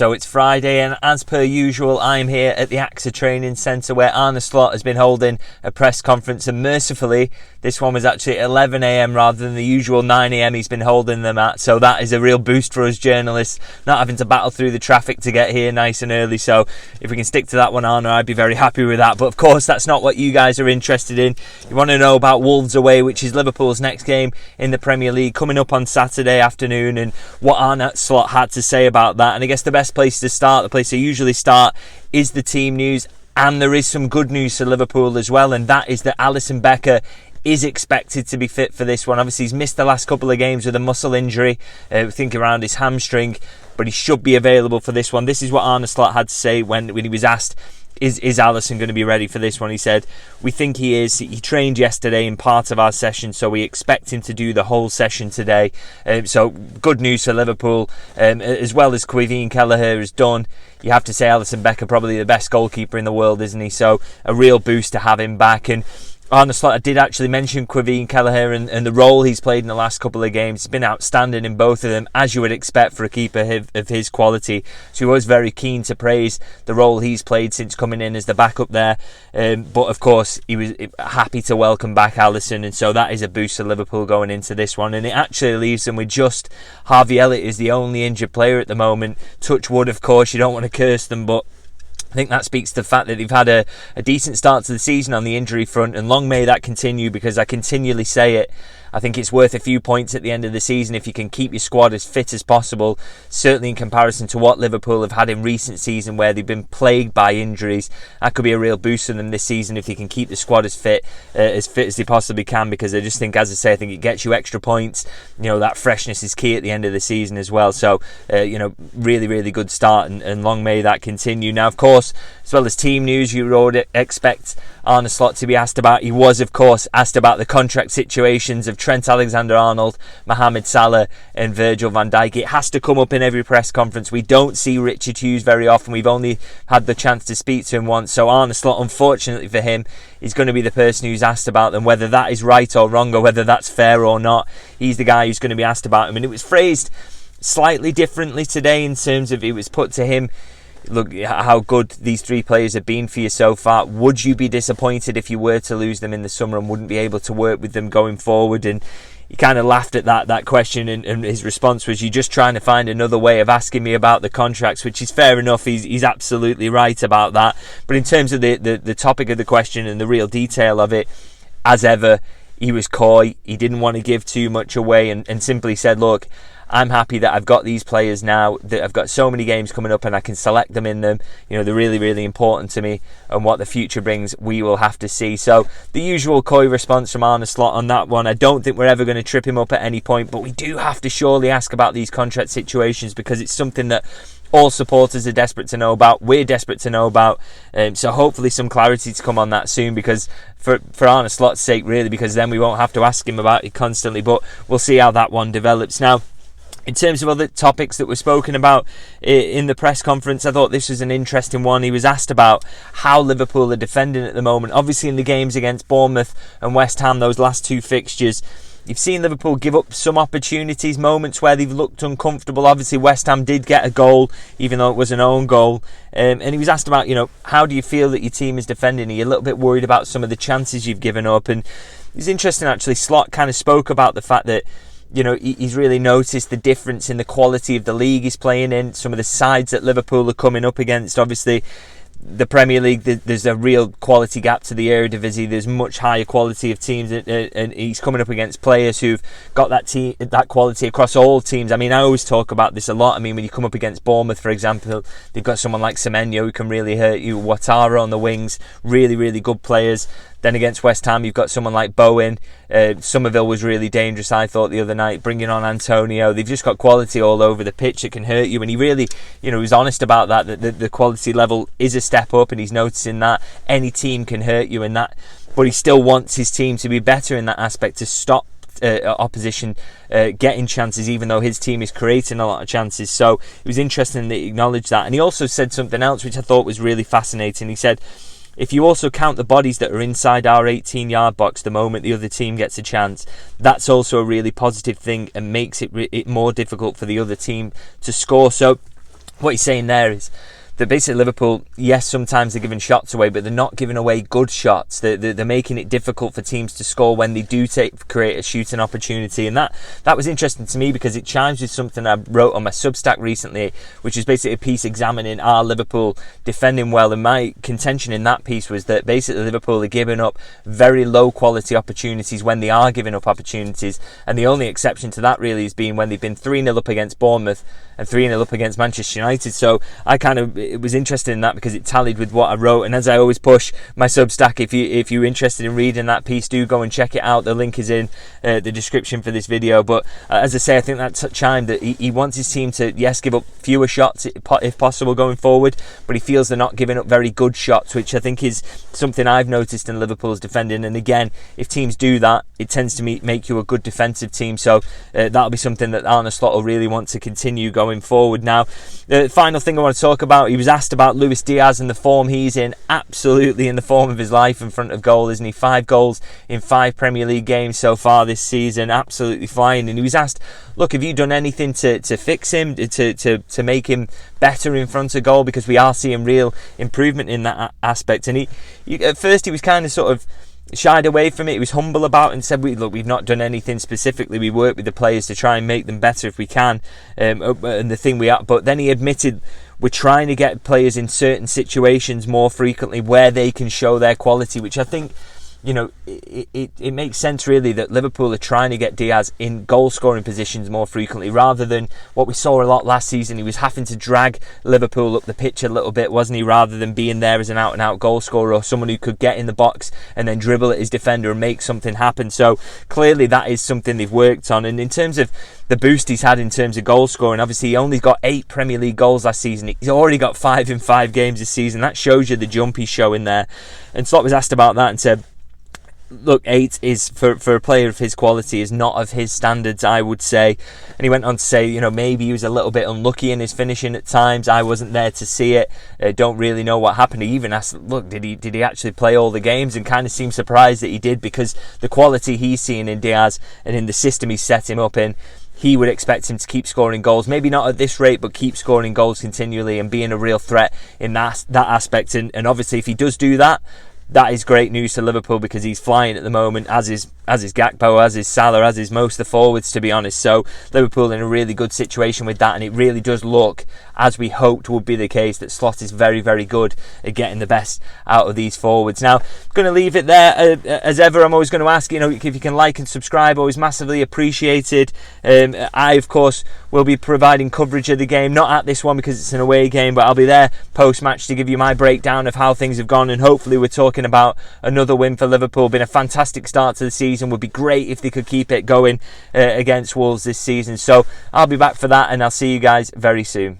So it's Friday, and as per usual, I'm here at the AXA Training Centre where Arne Slot has been holding a press conference, and mercifully this one was actually at 11 a.m. rather than the usual 9 a.m. he's been holding them at, so that is a real boost for us journalists, not having to battle through the traffic to get here nice and early. So if we can stick to that one, Arne, I'd be very happy with that. But of course that's not what you guys are interested in. You want to know about Wolves away, which is Liverpool's next game in the Premier League coming up on Saturday afternoon, and what Arne Slot had to say about that. And I guess the best place to start, the place I usually start, is the team news. And there is some good news for Liverpool as well, and that is that Alisson Becker is expected to be fit for this one. Obviously he's missed the last couple of games with a muscle injury, I think around his hamstring, but he should be available for this one. This is what Arne Slot had to say when he was asked, is Alisson going to be ready for this one? He said, we think he is. He trained yesterday in part of our session, so we expect him to do the whole session today. So good news for Liverpool, as well as Kevin Kelleher has done. You have to say Alisson Becker, probably the best goalkeeper in the world, isn't he? So a real boost to have him back. And Arne Slot did actually mention Kevin Kelleher and the role he's played in the last couple of games. He's been outstanding in both of them, as you would expect for a keeper of his quality. So he was very keen to praise the role he's played since coming in as the backup there. But of course, he was happy to welcome back Alisson, and so that is a boost to Liverpool going into this one. And it actually leaves them with just Harvey Elliott is the only injured player at the moment. Touch wood, of course, you don't want to curse them, but I think that speaks to the fact that they've had a decent start to the season on the injury front, and long may that continue, because I continually say it. I think it's worth a few points at the end of the season if you can keep your squad as fit as possible, certainly in comparison to what Liverpool have had in recent season where they've been plagued by injuries. That could be a real boost for them this season if they can keep the squad as fit as they possibly can, because I just think, as I say, I think it gets you extra points. You know, that freshness is key at the end of the season as well. So, really, really good start, and long may that continue. Now, of course, as well as team news, you would expect Arne Slot to be asked about. He was, of course, asked about the contract situations of Trent Alexander-Arnold, Mohamed, Salah and Virgil van Dijk. It has to come up in every press conference. We don't see Richard Hughes very often. We've only had the chance to speak to him once. So Arne Slot, unfortunately for him, is going to be the person who's asked about them. Whether that is right or wrong, or whether that's fair or not, he's the guy who's going to be asked about him. And it was phrased slightly differently today in terms of, it was put to him, look, how good these three players have been for you so far. Would you be disappointed if you were to lose them in the summer and wouldn't be able to work with them going forward? And he kind of laughed at that question, and his response was, you're just trying to find another way of asking me about the contracts, which is fair enough. He's absolutely right about that. But in terms of the topic of the question and the real detail of it, as ever, he was coy. He didn't want to give too much away, and simply said, look, I'm happy that I've got these players now, that I've got so many games coming up and I can select them in them. You know, they're really, really important to me, and what the future brings, we will have to see. So the usual coy response from Arne Slot on that one. I don't think we're ever going to trip him up at any point, but we do have to surely ask about these contract situations, because it's something that all supporters are desperate to know about. We're desperate to know about. So hopefully some clarity to come on that soon, because for Arne Slot's sake, really, because then we won't have to ask him about it constantly. But we'll see how that one develops. Now, in terms of other topics that were spoken about in the press conference, I thought this was an interesting one. He was asked about how Liverpool are defending at the moment. Obviously in the games against Bournemouth and West Ham, those last two fixtures, you've seen Liverpool give up some opportunities, moments where they've looked uncomfortable. Obviously West Ham did get a goal, even though it was an own goal. And he was asked about, how do you feel that your team is defending? Are you a little bit worried about some of the chances you've given up? And it's interesting, actually. Slot kind of spoke about the fact that, he's really noticed the difference in the quality of the league he's playing in, some of the sides that Liverpool are coming up against. Obviously, the Premier League, there's a real quality gap to the Eredivisie. There's much higher quality of teams, and he's coming up against players who've got that quality across all teams. I mean, I always talk about this a lot. I mean, when you come up against Bournemouth, for example, they've got someone like Semenyo who can really hurt you. Ouattara on the wings, really, really good players. Then against West Ham, you've got someone like Bowen. Somerville was really dangerous, I thought, the other night, bringing on Antonio. They've just got quality all over the pitch that can hurt you. And he really, he was honest about that the quality level is a step up, and he's noticing that any team can hurt you in that. But he still wants his team to be better in that aspect, to stop opposition getting chances, even though his team is creating a lot of chances. So it was interesting that he acknowledged that. And he also said something else which I thought was really fascinating. He said, if you also count the bodies that are inside our 18-yard box the moment the other team gets a chance, that's also a really positive thing and makes it more difficult for the other team to score. So what he's saying there is that basically Liverpool, yes, sometimes they're giving shots away, but they're not giving away good shots. They're making it difficult for teams to score when they do create a shooting opportunity. And that was interesting to me because it chimes with something I wrote on my Substack recently, which is basically a piece examining are Liverpool defending well. And my contention in that piece was that basically Liverpool are giving up very low quality opportunities when they are giving up opportunities. And the only exception to that really has been when they've been 3-0 up against Bournemouth and 3-0 up against Manchester United. So it was interesting in that because it tallied with what I wrote. And as I always push my Substack, if you're interested in reading that piece, do go and check it out. The link is in the description for this video. But as I say, I think that chimed that he wants his team to, yes, give up fewer shots if possible going forward, but he feels they're not giving up very good shots, which I think is something I've noticed in Liverpool's defending. And again, if teams do that, it tends to make you a good defensive team. So that'll be something that Arne Slot will really want to continue going forward. Now, the final thing I want to talk about, he was asked about Luis Diaz and the form he's in. Absolutely in the form of his life in front of goal, isn't he? 5 goals in 5 Premier League games so far this season, absolutely flying. And he was asked, look, have you done anything to fix him, to make him better in front of goal, because we are seeing real improvement in that aspect. And he at first he was kind of sort of shied away from it. He was humble about it and said, look, we've not done anything specifically. We work with the players to try and make them better if we can. And the thing but then he admitted, we're trying to get players in certain situations more frequently where they can show their quality, which I think, you know, it makes sense really that Liverpool are trying to get Diaz in goal scoring positions more frequently, rather than what we saw a lot last season. He was having to drag Liverpool up the pitch a little bit, wasn't he, rather than being there as an out and out goal scorer or someone who could get in the box and then dribble at his defender and make something happen. So clearly that is something they've worked on. And in terms of the boost he's had in terms of goal scoring, obviously he only got 8 Premier League goals last season. He's already got 5 in 5 games this season. That shows you the jump he's showing there. And Slot was asked about that and said, look, 8 is for a player of his quality is not of his standards, I would say. And he went on to say, you know, maybe he was a little bit unlucky in his finishing at times. I wasn't there to see it. Don't really know what happened. He even asked, look, did he actually play all the games? And kind of seemed surprised that he did, because the quality he's seeing in Diaz and in the system he's set him up in, he would expect him to keep scoring goals, maybe not at this rate, but keep scoring goals continually and being a real threat in that aspect. And obviously if he does do that, that is great news to Liverpool, because he's flying at the moment, as is Gakpo, as is Salah, as is most of the forwards, to be honest. So Liverpool in a really good situation with that, and it really does look, as we hoped would be the case, that Slot is very, very good at getting the best out of these forwards. Now, I'm going to leave it there. As ever, I'm always going to ask, you know, if you can like and subscribe, always massively appreciated. I, of course, will be providing coverage of the game, not at this one because it's an away game, but I'll be there post-match to give you my breakdown of how things have gone, and hopefully we're talking about another win for Liverpool. Been a fantastic start to the season. Would be great if they could keep it going against Wolves this season. So I'll be back for that, and I'll see you guys very soon.